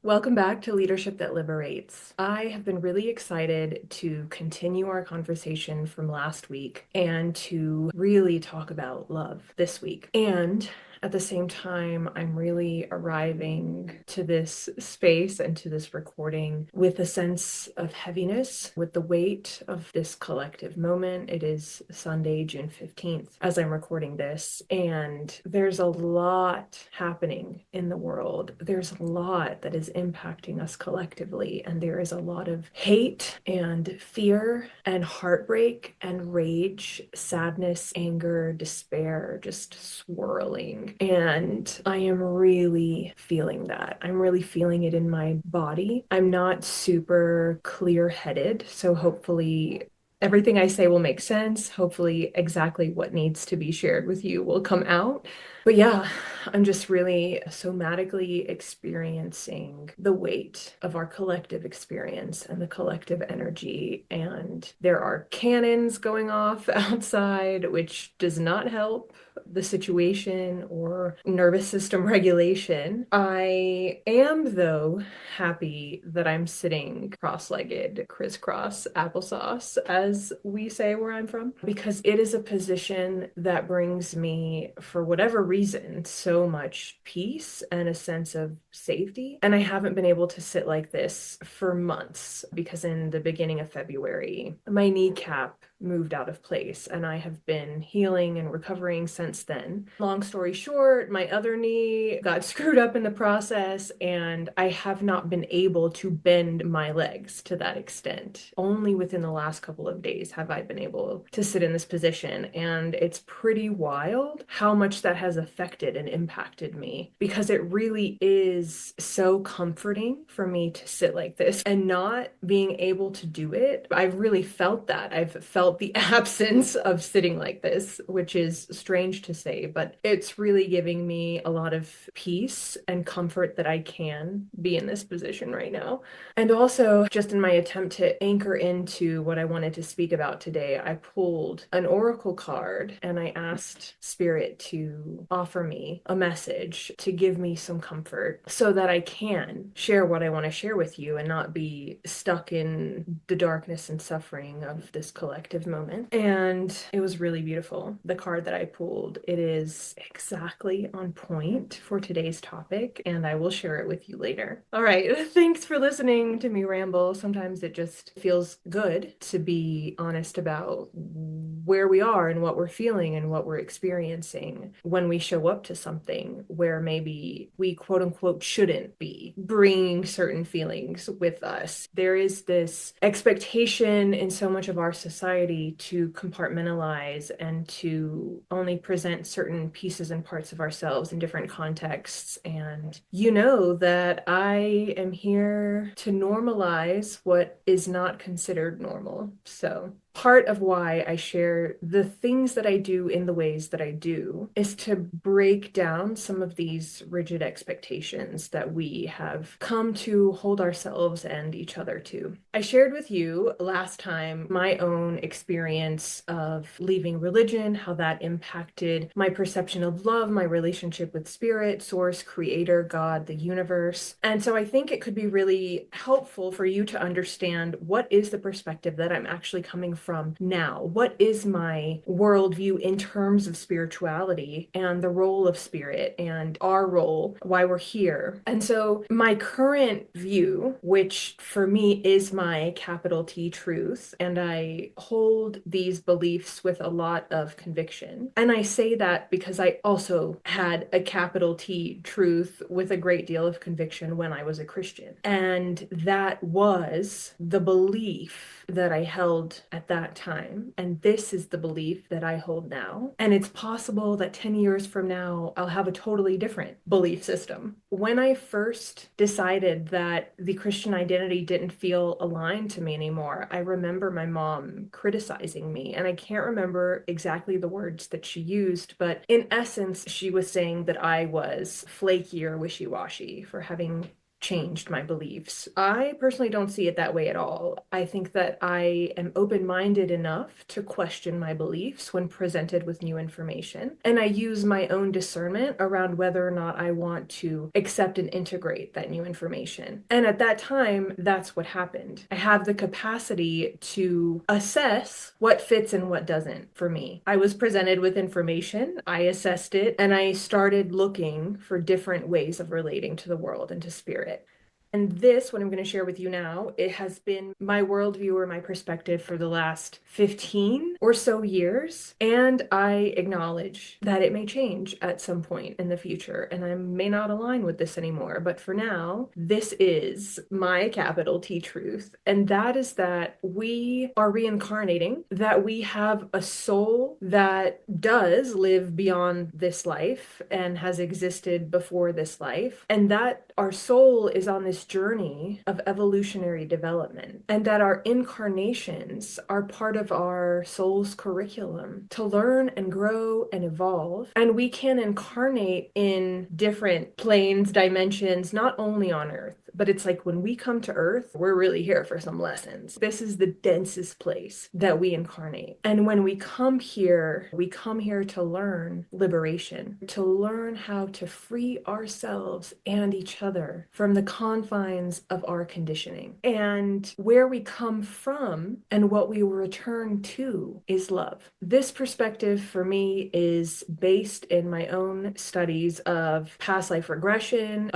Welcome back to Leadership that Liberates. I have been really excited to continue our conversation from last week and to really talk about love this week. And at the same time, I'm really arriving to this space and to this recording with a sense of heaviness, with the weight of this collective moment. It is Sunday, June 15th, as I'm recording this, and there's a lot happening in the world. There's a lot that is impacting us collectively, and there is a lot of hate and fear and heartbreak and rage, sadness, anger, despair, just swirling. And I am really feeling that. I'm really feeling it in my body. I'm not super clear-headed, so hopefully everything I say will make sense. Hopefully, exactly what needs to be shared with you will come out. But yeah, I'm just really somatically experiencing the weight of our collective experience and the collective energy. And there are cannons going off outside, which does not help the situation or nervous system regulation. I am, though, happy that I'm sitting cross-legged, crisscross applesauce, as we say where I'm from, because it is a position that brings me, for whatever reason, so much peace and a sense of safety. And I haven't been able to sit like this for months because in the beginning of February, my kneecap moved out of place and I have been healing and recovering since then. Long story short, my other knee got screwed up in the process and I have not been able to bend my legs to that extent. Only within the last couple of days have I been able to sit in this position, and it's pretty wild how much that has affected and impacted me because it really is so comforting for me to sit like this and not being able to do it. I've really felt that. I've felt the absence of sitting like this, which is strange to say, but it's really giving me a lot of peace and comfort that I can be in this position right now. And also, just in my attempt to anchor into what I wanted to speak about today, I pulled an oracle card and I asked Spirit to offer me a message to give me some comfort so that I can share what I want to share with you and not be stuck in the darkness and suffering of this collective moment. And it was really beautiful. The card that I pulled, it is exactly on point for today's topic, and I will share it with you later. All right, thanks for listening to me ramble. Sometimes it just feels good to be honest about where we are and what we're feeling and what we're experiencing when we show up to something where maybe we quote unquote shouldn't be bringing certain feelings with us. There is this expectation in so much of our society to compartmentalize and to only present certain pieces and parts of ourselves in different contexts. And you know that I am here to normalize what is not considered normal. So part of why I share the things that I do in the ways that I do is to break down some of these rigid expectations that we have come to hold ourselves and each other to. I shared with you last time my own experience of leaving religion, how that impacted my perception of love, my relationship with spirit, source, creator, God, the universe. And so I think it could be really helpful for you to understand what is the perspective that I'm actually coming from now. What is my worldview in terms of spirituality and the role of spirit and our role, why we're here. And so my current view, which for me is my capital T truth, and I hold these beliefs with a lot of conviction. And I say that because I also had a capital T truth with a great deal of conviction when I was a Christian. And that was the belief that I held at that time. And this is the belief that I hold now. And it's possible that 10 years from now, I'll have a totally different belief system. When I first decided that the Christian identity didn't feel aligned to me anymore, I remember my mom criticizing me. And I can't remember exactly the words that she used, but in essence, she was saying that I was flaky or wishy-washy for having changed my beliefs. I personally don't see it that way at all. I think that I am open-minded enough to question my beliefs when presented with new information, and I use my own discernment around whether or not I want to accept and integrate that new information. And at that time, that's what happened. I have the capacity to assess what fits and what doesn't for me. I was presented with information, I assessed it, and I started looking for different ways of relating to the world and to spirit. And this, what I'm going to share with you now, it has been my worldview or my perspective for the last 15 or so years. And I acknowledge that it may change at some point in the future, and I may not align with this anymore. But for now, this is my capital T truth. And that is that we are reincarnating, that we have a soul that does live beyond this life and has existed before this life, and that our soul is on this journey of evolutionary development, and that our incarnations are part of our soul's curriculum to learn and grow and evolve. And we can incarnate in different planes, dimensions, not only on Earth, but it's like when we come to Earth, we're really here for some lessons. This is the densest place that we incarnate. And when we come here to learn liberation, to learn how to free ourselves and each other from the confines of our conditioning. And where we come from and what we return to is love. This perspective for me is based in my own studies of past life regression,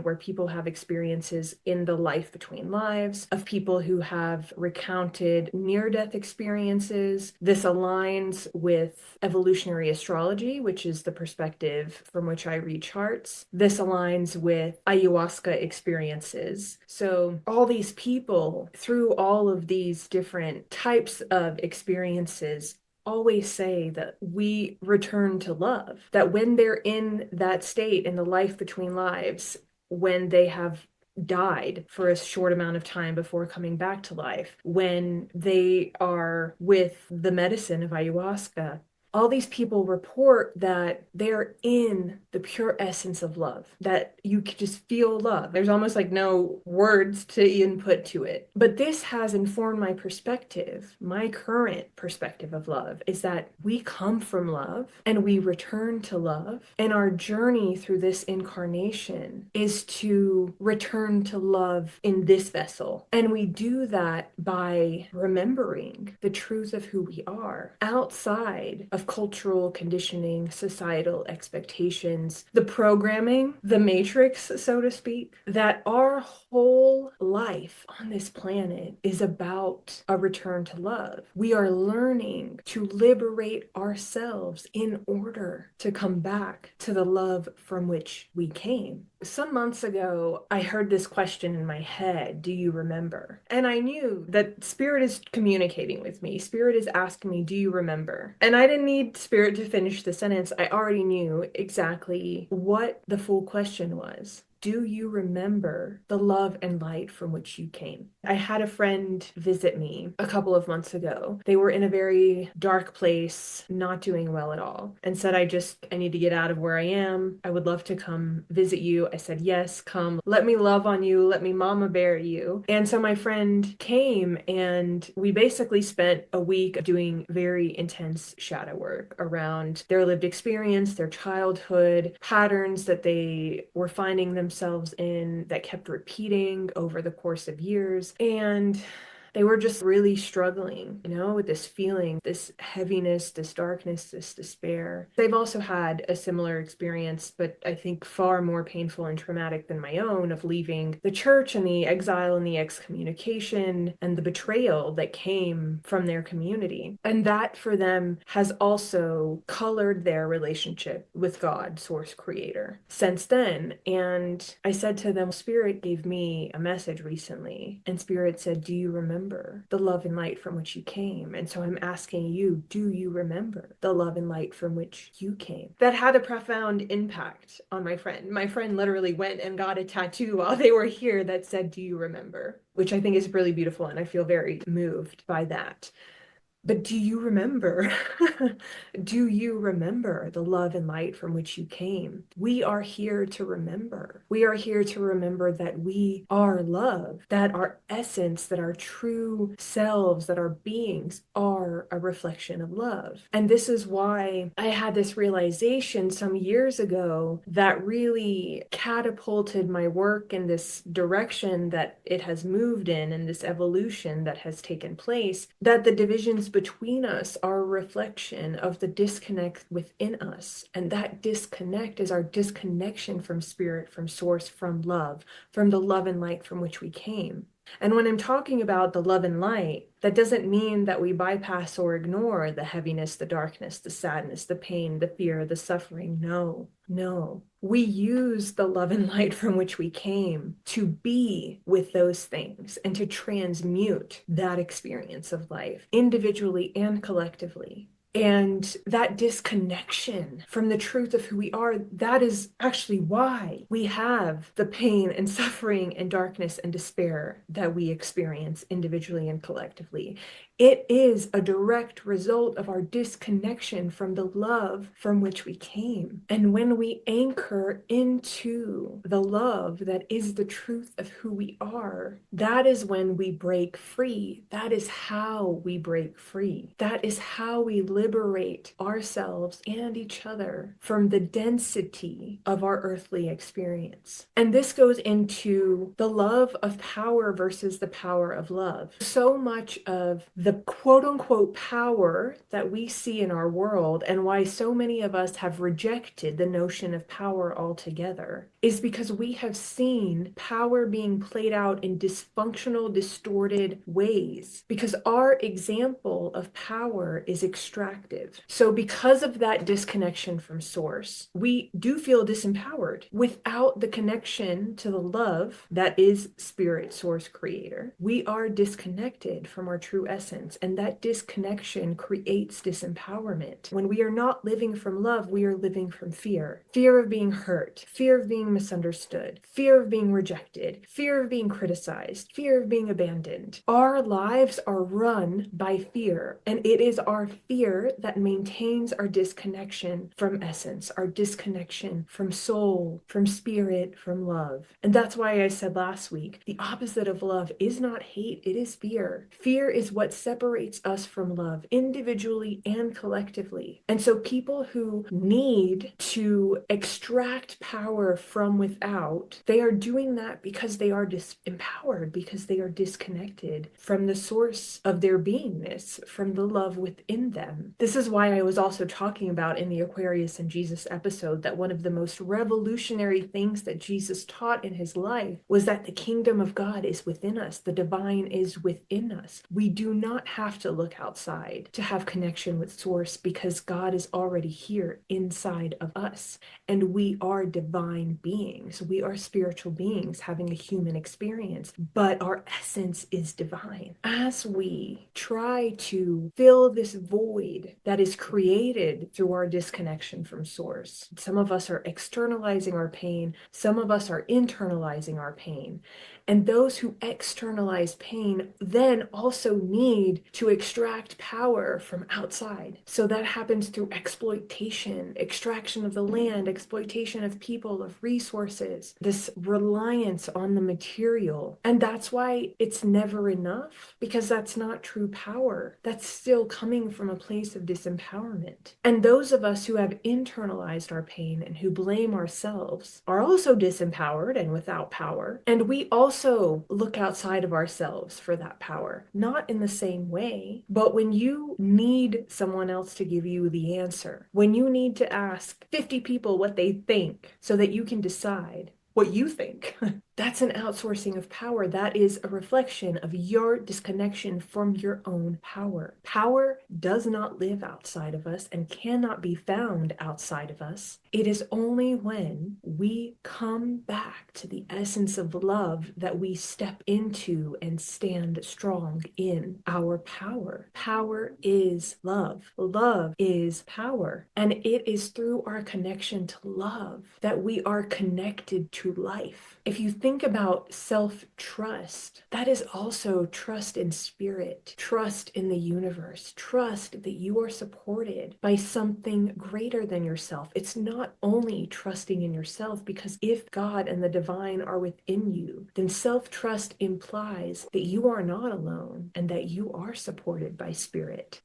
where people have experiences in the life between lives, of people who have recounted near-death experiences. This aligns with evolutionary astrology, which is the perspective from which I read charts. This aligns with ayahuasca experiences. So all these people, through all of these different types of experiences, always say that we return to love, that when they're in that state, in the life between lives, when they have died for a short amount of time before coming back to life, when they are with the medicine of ayahuasca, all these people report that they're in the pure essence of love, that you can just feel love. There's almost like no words to input to it. But this has informed my perspective. My current perspective of love is that we come from love and we return to love. And our journey through this incarnation is to return to love in this vessel. And we do that by remembering the truth of who we are outside of cultural conditioning, societal expectations, the programming, the matrix, so to speak, that our whole life on this planet is about a return to love. We are learning to liberate ourselves in order to come back to the love from which we came. Some months ago, I heard this question in my head, do you remember? And I knew that Spirit is communicating with me. Spirit is asking me, do you remember? And I didn't need Spirit to finish the sentence. I already knew exactly what the full question was. Do you remember the love and light from which you came? I had a friend visit me a couple of months ago. They were in a very dark place, not doing well at all, and said, I need to get out of where I am. I would love to come visit you. I said, yes, come. Let me love on you. Let me mama bear you. And so my friend came, and we basically spent a week doing very intense shadow work around their lived experience, their childhood, patterns that they were finding themselves in that kept repeating over the course of years. And they were just really struggling, with this feeling, this heaviness, this darkness, this despair. They've also had a similar experience, but I think far more painful and traumatic than my own, of leaving the church and the exile and the excommunication and the betrayal that came from their community. And that for them has also colored their relationship with God, source creator, since then. And I said to them, Spirit gave me a message recently, and Spirit said, do you remember the love and light from which you came? And so I'm asking you, do you remember the love and light from which you came? That had a profound impact on my friend. My friend literally went and got a tattoo while they were here that said, do you remember? Which I think is really beautiful, and I feel very moved by that. But do you remember? Do you remember the love and light from which you came? We are here to remember. We are here to remember that we are love, that our essence, that our true selves, that our beings are a reflection of love. And this is why I had this realization some years ago that really catapulted my work in this direction that it has moved in, and this evolution that has taken place, that the divisions between us are a reflection of the disconnect within us. And that disconnect is our disconnection from spirit, from source, from love, from the love and light from which we came. And when I'm talking about the love and light, that doesn't mean that we bypass or ignore the heaviness, the darkness, the sadness, the pain, the fear, the suffering. No, no. We use the love and light from which we came to be with those things and to transmute that experience of life individually and collectively. And that disconnection from the truth of who we are, that is actually why we have the pain and suffering and darkness and despair that we experience individually and collectively. It is a direct result of our disconnection from the love from which we came. And when we anchor into the love that is the truth of who we are, that is when we break free. That is how we break free. That is how we liberate ourselves and each other from the density of our earthly experience. And this goes into the love of power versus the power of love. So much of the quote unquote power that we see in our world, and why so many of us have rejected the notion of power altogether, is because we have seen power being played out in dysfunctional, distorted ways, because our example of power is extractive. So because of that disconnection from source, we do feel disempowered. Without the connection to the love that is spirit, source, creator, we are disconnected from our true essence, and that disconnection creates disempowerment. When we are not living from love, we are living from fear. Fear of being hurt, fear of being misunderstood, fear of being rejected, fear of being criticized, fear of being abandoned. Our lives are run by fear, and it is our fear that maintains our disconnection from essence, our disconnection from soul, from spirit, from love. And that's why I said last week, the opposite of love is not hate, it is fear. Fear is what separates us from love, individually and collectively. And so people who need to extract power from without, they are doing that because they are disempowered, because they are disconnected from the source of their beingness, from the love within them. This is why I was also talking about in the Aquarius and Jesus episode that one of the most revolutionary things that Jesus taught in his life was that the kingdom of God is within us. The divine is within us. We do not have to look outside to have connection with source, because God is already here inside of us. And we are divine beings. We are spiritual beings having a human experience, but our essence is divine. As we try to fill this void that is created through our disconnection from source, some of us are externalizing our pain, some of us are internalizing our pain. And those who externalize pain then also need to extract power from outside. So that happens through exploitation, extraction of the land, exploitation of people, of resources, this reliance on the material. And that's why it's never enough, because that's not true power. That's still coming from a place of disempowerment. And those of us who have internalized our pain and who blame ourselves are also disempowered and without power. And we also look outside of ourselves for that power, not in the same way, but when you need someone else to give you the answer, when you need to ask 50 people what they think so that you can decide what you think, that's an outsourcing of power. That is a reflection of your disconnection from your own power. Power does not live outside of us and cannot be found outside of us. It is only when we come back to the essence of love that we step into and stand strong in our power. Power is love. Love is power. And it is through our connection to love that we are connected to life. If you think about self-trust, that is also trust in spirit, trust in the universe, trust that you are supported by something greater than yourself. It's not only trusting in yourself, because if God and the divine are within you, then self-trust implies that you are not alone and that you are supported by spirit.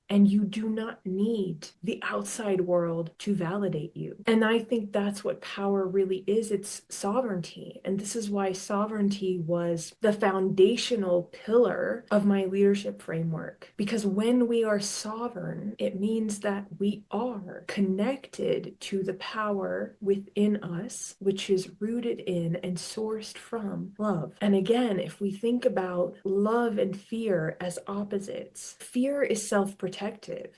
And you do not need the outside world to validate you. And I think that's what power really is. It's sovereignty. And this is why sovereignty was the foundational pillar of my leadership framework. Because when we are sovereign, it means that we are connected to the power within us, which is rooted in and sourced from love. And again, if we think about love and fear as opposites, fear is self-protective.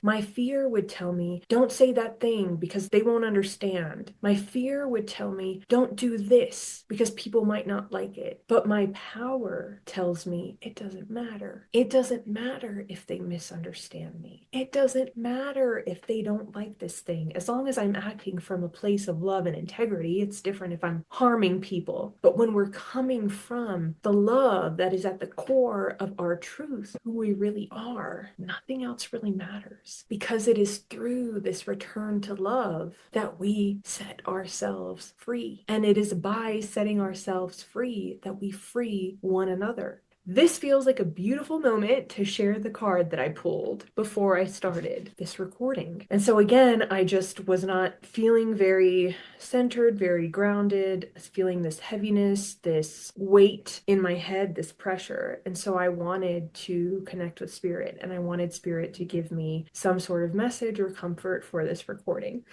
My fear would tell me, don't say that thing because they won't understand. My fear would tell me, don't do this because people might not like it. But my power tells me it doesn't matter. It doesn't matter if they misunderstand me. It doesn't matter if they don't like this thing. As long as I'm acting from a place of love and integrity, it's different if I'm harming people. But when we're coming from the love that is at the core of our truth, who we really are, nothing else really matters, because it is through this return to love that we set ourselves free. And it is by setting ourselves free that we free one another. This feels like a beautiful moment to share the card that I pulled before I started this recording. And so again, I just was not feeling very centered, very grounded. I was feeling this heaviness, this weight in my head, this pressure. And so I wanted to connect with spirit, and I wanted spirit to give me some sort of message or comfort for this recording.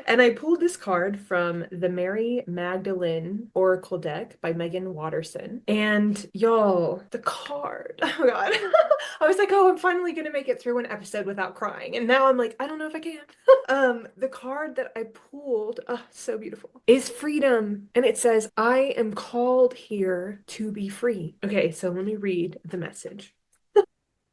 And I pulled this card from the Mary Magdalene Oracle deck by Megan Watterson. And y'all, the card, oh God. I was like, oh, I'm finally gonna make it through an episode without crying. And now I'm like, I don't know if I can. The card that I pulled, oh, so beautiful, is freedom. And it says, I am called here to be free. Okay, so let me read the message.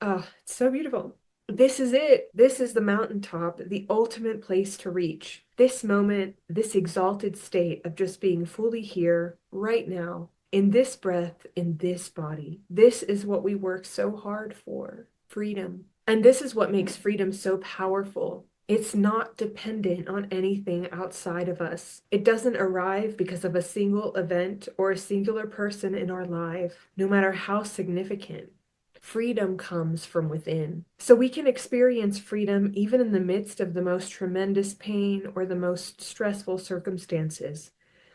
Oh, it's so beautiful. This is it. This is the mountaintop, the ultimate place to reach. This moment, this exalted state of just being fully here, right now, in this breath, in this body. This is what we work so hard for, freedom. And this is what makes freedom so powerful. It's not dependent on anything outside of us. It doesn't arrive because of a single event or a singular person in our life, no matter how significant. Freedom comes from within. So we can experience freedom even in the midst of the most tremendous pain or the most stressful circumstances.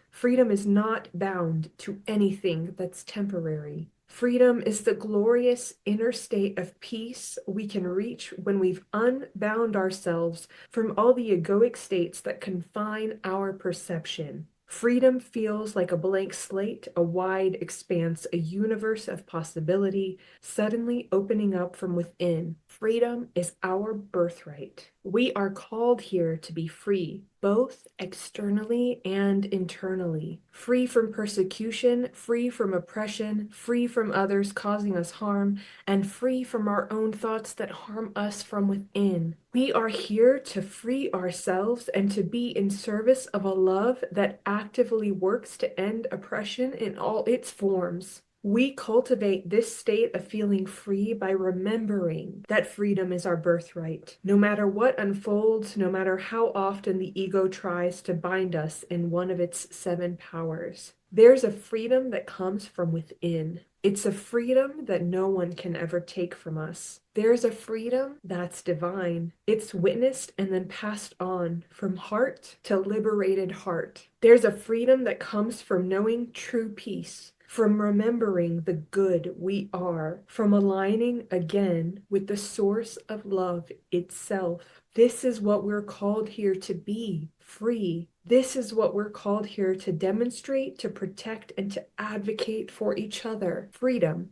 Freedom is not bound to anything that's temporary. Freedom is the glorious inner state of peace we can reach when we've unbound ourselves from all the egoic states that confine our perception. Freedom feels like a blank slate, a wide expanse, a universe of possibility suddenly opening up from within. Freedom is our birthright. We are called here to be free, both externally and internally. Free from persecution, free from oppression, free from others causing us harm, and free from our own thoughts that harm us from within. We are here to free ourselves and to be in service of a love that actively works to end oppression in all its forms. We cultivate this state of feeling free by remembering that freedom is our birthright. No matter what unfolds, no matter how often the ego tries to bind us in one of its 7 powers, there's a freedom that comes from within. It's a freedom that no one can ever take from us. There's a freedom that's divine. It's witnessed and then passed on from heart to liberated heart. There's a freedom that comes from knowing true peace, from remembering the good we are, from aligning again with the source of love itself. This is what we're called here to be, free. This is what we're called here to demonstrate, to protect, and to advocate for each other. Freedom.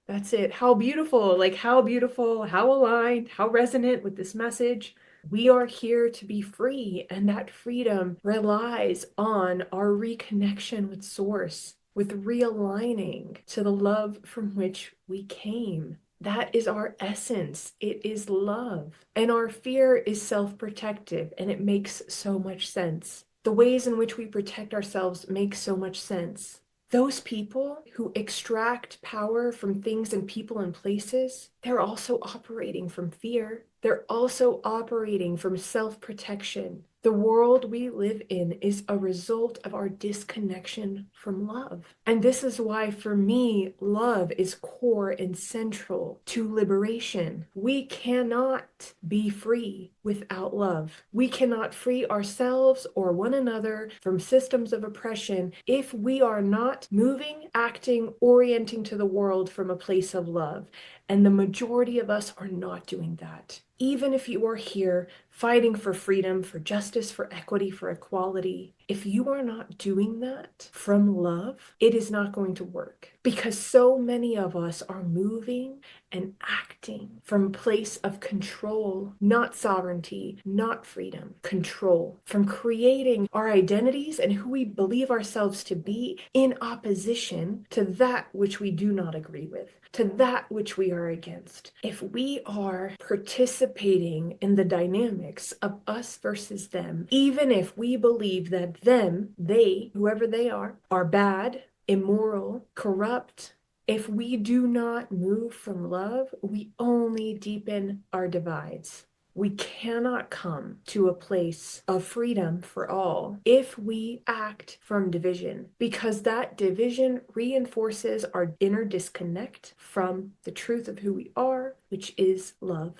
That's it. How beautiful, how beautiful, how aligned, how resonant with this message. We are here to be free, and that freedom relies on our reconnection with Source, with realigning to the love from which we came. That is our essence. It is love. And our fear is self-protective, and it makes so much sense. The ways in which we protect ourselves make so much sense. Those people who extract power from things and people and places, they're also operating from fear. They're also operating from self-protection. The world we live in is a result of our disconnection from love. And this is why, for me, love is core and central to liberation. We cannot be free without love. We cannot free ourselves or one another from systems of oppression if we are not moving, acting, orienting to the world from a place of love. And the majority of us are not doing that. Even if you are here fighting for freedom, for justice, for equity, for equality, if you are not doing that from love, it is not going to work. Because so many of us are moving and acting from a place of control, not sovereignty, not freedom, control, from creating our identities and who we believe ourselves to be in opposition to that which we do not agree with, to that which we are against. If we are participating in the dynamics of us versus them, even if we believe that them, they, whoever they are bad, immoral, corrupt, if we do not move from love, we only deepen our divides. We cannot come to a place of freedom for all if we act from division, because that division reinforces our inner disconnect from the truth of who we are, which is love.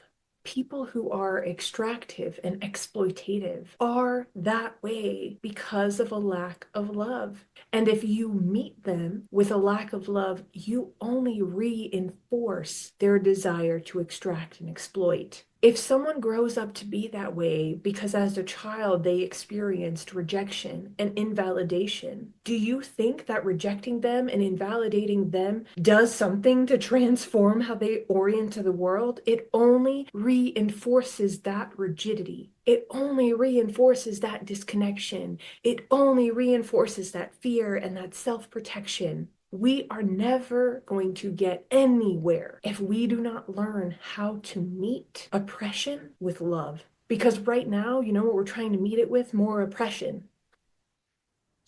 People who are extractive and exploitative are that way because of a lack of love. And if you meet them with a lack of love, you only reinforce their desire to extract and exploit. If someone grows up to be that way because as a child they experienced rejection and invalidation, do you think that rejecting them and invalidating them does something to transform how they orient to the world? It only reinforces that rigidity. It only reinforces that disconnection. It only reinforces that fear and that self-protection. We are never going to get anywhere if we do not learn how to meet oppression with love. Because right now, you know what we're trying to meet it with? More oppression.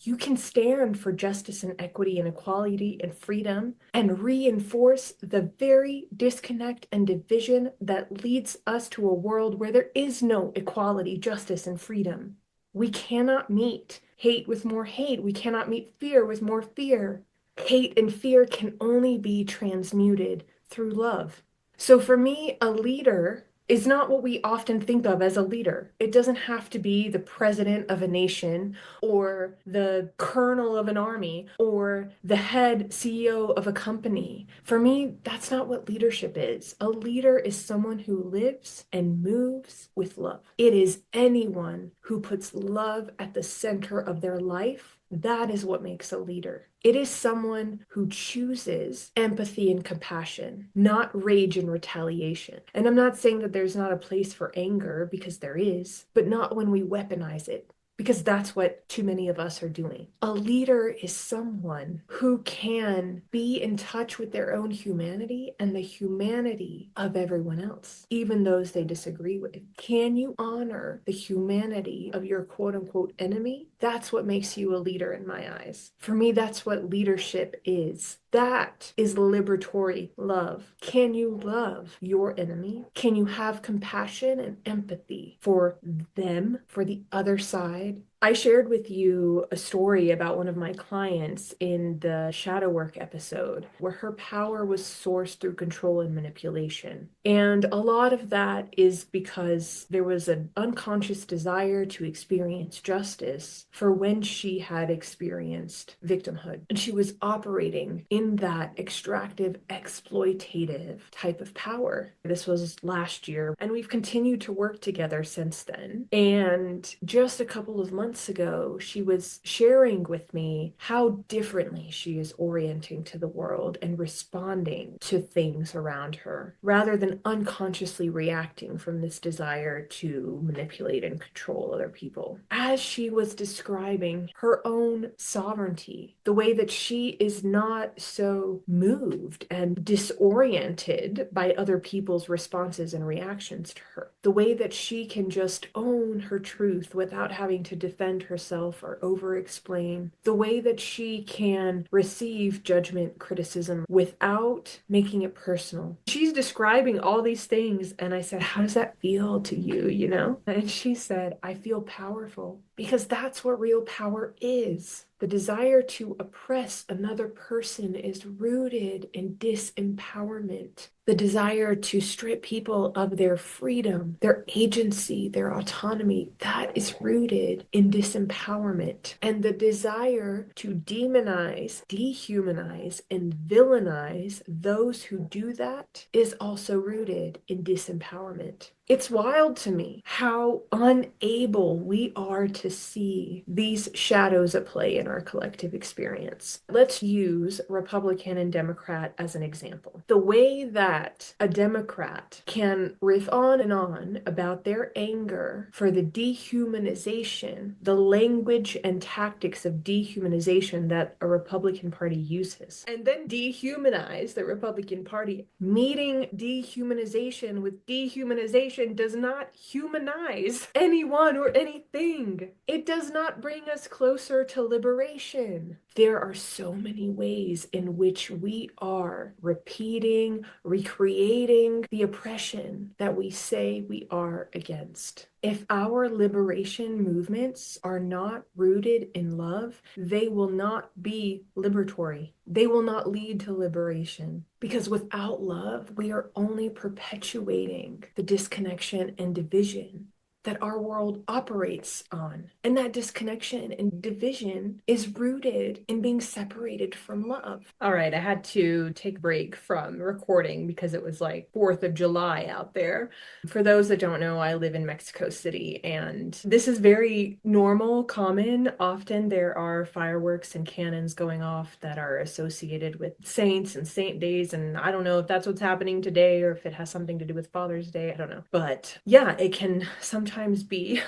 You can stand for justice and equity and equality and freedom and reinforce the very disconnect and division that leads us to a world where there is no equality, justice, and freedom. We cannot meet hate with more hate. We cannot meet fear with more fear. Hate and fear can only be transmuted through love. So for me, a leader is not what we often think of as a leader. It doesn't have to be the president of a nation or the colonel of an army or the head CEO of a company. For me, that's not what leadership is. A leader is someone who lives and moves with love. It is anyone who puts love at the center of their life. That is what makes a leader. It is someone who chooses empathy and compassion, not rage and retaliation. And I'm not saying that there's not a place for anger, because there is, but not when we weaponize it, because that's what too many of us are doing. A leader is someone who can be in touch with their own humanity and the humanity of everyone else, even those they disagree with. Can you honor the humanity of your quote unquote enemy? That's what makes you a leader in my eyes. For me, that's what leadership is. That is liberatory love. Can you love your enemy? Can you have compassion and empathy for them, for the other side? I shared with you a story about one of my clients in the shadow work episode where her power was sourced through control and manipulation. And a lot of that is because there was an unconscious desire to experience justice for when she had experienced victimhood. And she was operating in that extractive, exploitative type of power. This was last year, and we've continued to work together since then. And just a couple of months ago, she was sharing with me how differently she is orienting to the world and responding to things around her, rather than unconsciously reacting from this desire to manipulate and control other people. As she was describing her own sovereignty, the way that she is not so moved and disoriented by other people's responses and reactions to her, the way that she can just own her truth without having to defend herself or over-explain, the way that she can receive judgment, criticism without making it personal. She's describing all these things, and I said, how does that feel to you, you know? And she said, I feel powerful, because that's what real power is. The desire to oppress another person is rooted in disempowerment. The desire to strip people of their freedom, their agency, their autonomy, that is rooted in disempowerment. And the desire to demonize, dehumanize, and villainize those who do that is also rooted in disempowerment. It's wild to me how unable we are to see these shadows at play in our collective experience. Let's use Republican and Democrat as an example. The way that a Democrat can riff on and on about their anger for the dehumanization, the language and tactics of dehumanization that a Republican Party uses, and then dehumanize the Republican Party, meeting dehumanization with dehumanization does not humanize anyone or anything. It does not bring us closer to liberation. There are so many ways in which we are repeating, recreating the oppression that we say we are against. If our liberation movements are not rooted in love, they will not be liberatory. They will not lead to liberation. Because without love, we are only perpetuating the disconnection and division that our world operates on. And that disconnection and division is rooted in being separated from love. All right, I had to take a break from recording because it was like 4th of July out there. For those that don't know, I live in Mexico City, and this is very normal, common. Often there are fireworks and cannons going off that are associated with saints and saint days, and I don't know if that's what's happening today or if it has something to do with Father's Day. I don't know. But yeah, it can sometimes be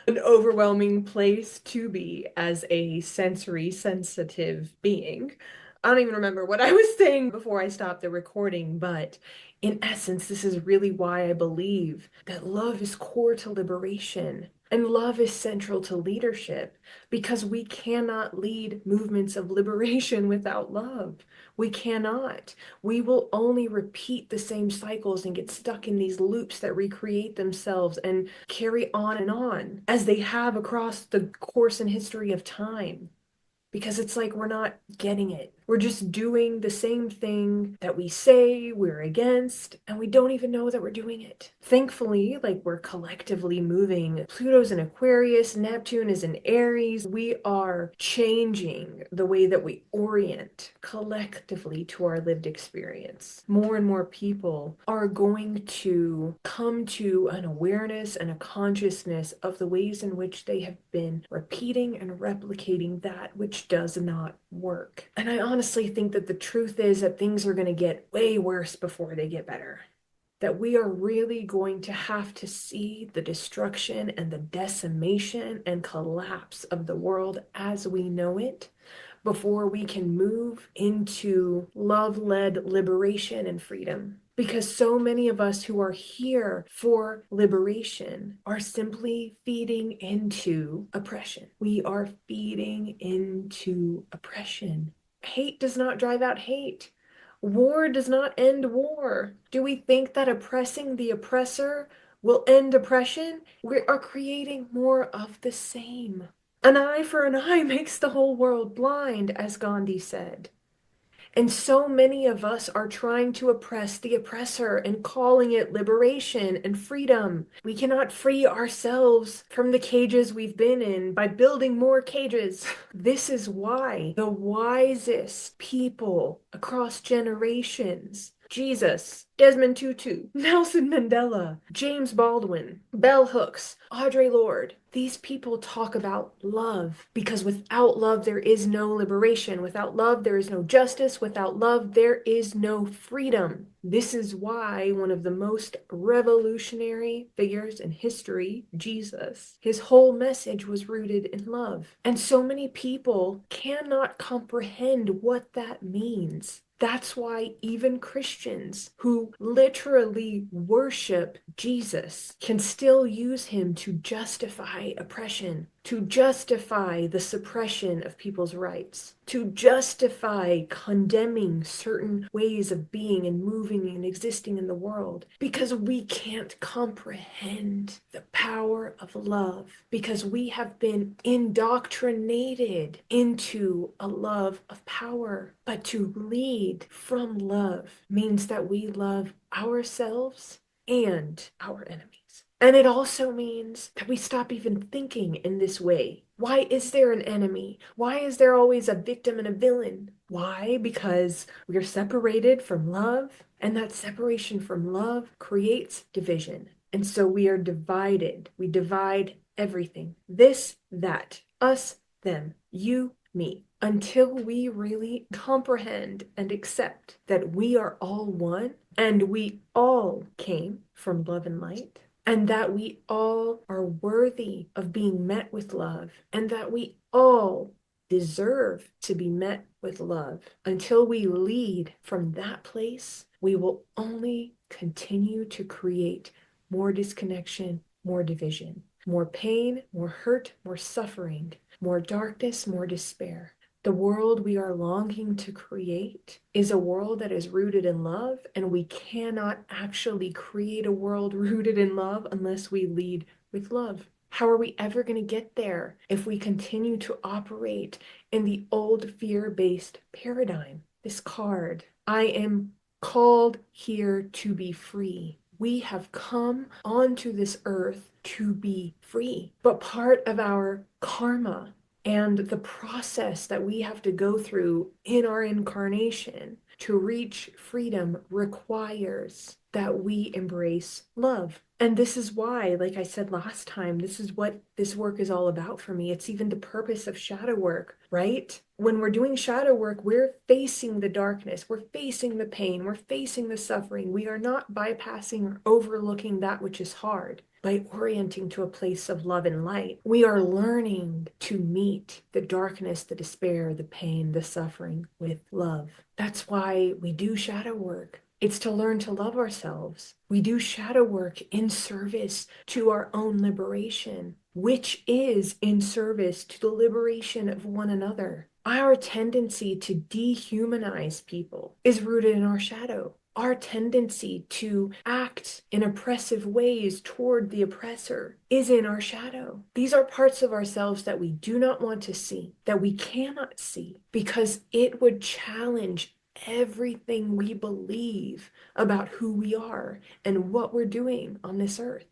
an overwhelming place to be as a sensory sensitive being. I don't even remember what I was saying before I stopped the recording, but in essence, this is really why I believe that love is core to liberation. And love is central to leadership, because we cannot lead movements of liberation without love. We cannot. We will only repeat the same cycles and get stuck in these loops that recreate themselves and carry on as they have across the course and history of time. Because it's like we're not getting it. We're just doing the same thing that we say we're against, and we don't even know that we're doing it. Thankfully, like, we're collectively moving. Pluto's in Aquarius, Neptune is in Aries. We are changing the way that we orient collectively to our lived experience. More and more people are going to come to an awareness and a consciousness of the ways in which they have been repeating and replicating that which does not work. And I honestly think that the truth is that things are going to get way worse before they get better. That we are really going to have to see the destruction and the decimation and collapse of the world as we know it before we can move into love-led liberation and freedom. Because so many of us who are here for liberation are simply feeding into oppression. We are feeding into oppression. Hate does not drive out hate. War does not end war. Do we think that oppressing the oppressor will end oppression? We are creating more of the same. An eye for an eye makes the whole world blind, as Gandhi said. And so many of us are trying to oppress the oppressor and calling it liberation and freedom. We cannot free ourselves from the cages we've been in by building more cages. This is why the wisest people across generations, Jesus, Desmond Tutu, Nelson Mandela, James Baldwin, Bell Hooks, Audre Lorde. These people talk about love, because without love, there is no liberation. Without love, there is no justice. Without love, there is no freedom. This is why one of the most revolutionary figures in history, Jesus, his whole message was rooted in love. And so many people cannot comprehend what that means. That's why even Christians who literally worship Jesus can still use him to justify oppression, to justify the suppression of people's rights, to justify condemning certain ways of being and moving and existing in the world, because we can't comprehend the power of love, because we have been indoctrinated into a love of power. But to lead from love means that we love ourselves and our enemies. And it also means that we stop even thinking in this way. Why is there an enemy? Why is there always a victim and a villain? Why? Because we are separated from love, and that separation from love creates division. And so we are divided. We divide everything. This, that, us, them, you, me, until we really comprehend and accept that we are all one and we all came from love and light, and that we all are worthy of being met with love, and that we all deserve to be met with love. Until we lead from that place, we will only continue to create more disconnection, more division, more pain, more hurt, more suffering, more darkness, more despair. The world we are longing to create is a world that is rooted in love, and we cannot actually create a world rooted in love unless we lead with love. How are we ever going to get there if we continue to operate in the old fear-based paradigm? This card, I am called here to be free. We have come onto this earth to be free, but part of our karma and the process that we have to go through in our incarnation to reach freedom requires that we embrace love. And this is why, like I said last time, this is what this work is all about for me. It's even the purpose of shadow work, right? When we're doing shadow work, we're facing the darkness, we're facing the pain, we're facing the suffering. We are not bypassing or overlooking that which is hard. By orienting to a place of love and light, we are learning to meet the darkness, the despair, the pain, the suffering with love. That's why we do shadow work. It's to learn to love ourselves. We do shadow work in service to our own liberation, which is in service to the liberation of one another. Our tendency to dehumanize people is rooted in our shadow. Our tendency to act in oppressive ways toward the oppressor is in our shadow. These are parts of ourselves that we do not want to see, that we cannot see, because it would challenge everything we believe about who we are and what we're doing on this earth.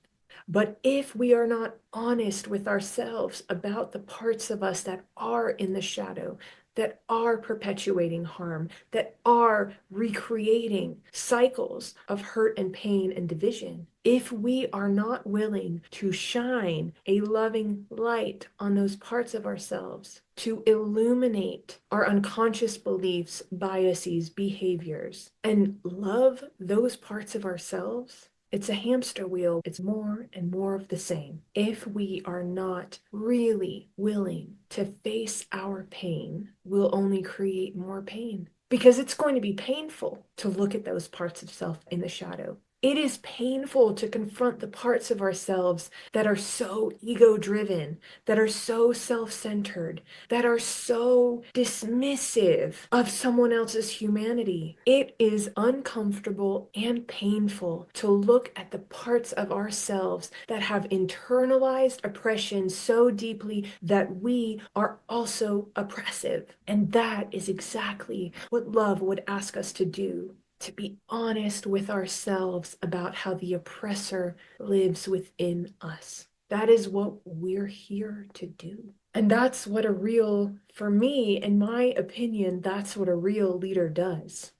But if we are not honest with ourselves about the parts of us that are in the shadow, that are perpetuating harm, that are recreating cycles of hurt and pain and division, if we are not willing to shine a loving light on those parts of ourselves, to illuminate our unconscious beliefs, biases, behaviors, and love those parts of ourselves, it's a hamster wheel. It's more and more of the same. If we are not really willing to face our pain, we'll only create more pain, because it's going to be painful to look at those parts of self in the shadow. It is painful to confront the parts of ourselves that are so ego-driven, that are so self-centered, that are so dismissive of someone else's humanity. It is uncomfortable and painful to look at the parts of ourselves that have internalized oppression so deeply that we are also oppressive. And that is exactly what love would ask us to do. To be honest with ourselves about how the oppressor lives within us. That is what we're here to do. And that's what for me, in my opinion, that's what a real leader does.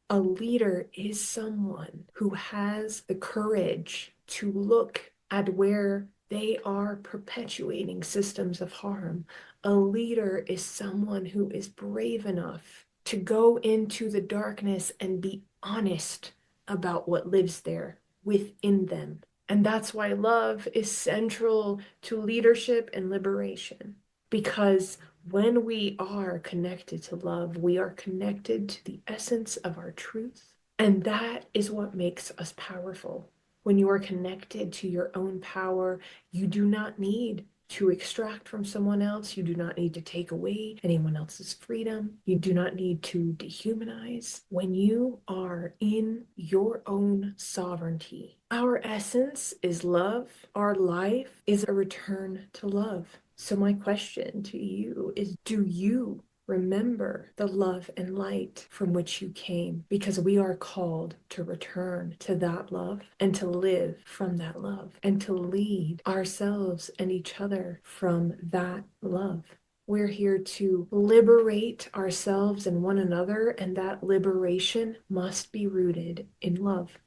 A leader is someone who has the courage to look at where they are perpetuating systems of harm. A leader is someone who is brave enough to go into the darkness and be honest about what lives there within them. And that's why love is central to leadership and liberation. Because when we are connected to love, we are connected to the essence of our truth. And that is what makes us powerful. When you are connected to your own power, you do not need to extract from someone else. You do not need to take away anyone else's freedom. You do not need to dehumanize. When you are in your own sovereignty, our essence is love. Our life is a return to love. So my question to you is, do you remember the love and light from which you came? Because we are called to return to that love and to live from that love and to lead ourselves and each other from that love. We're here to liberate ourselves and one another, and that liberation must be rooted in love.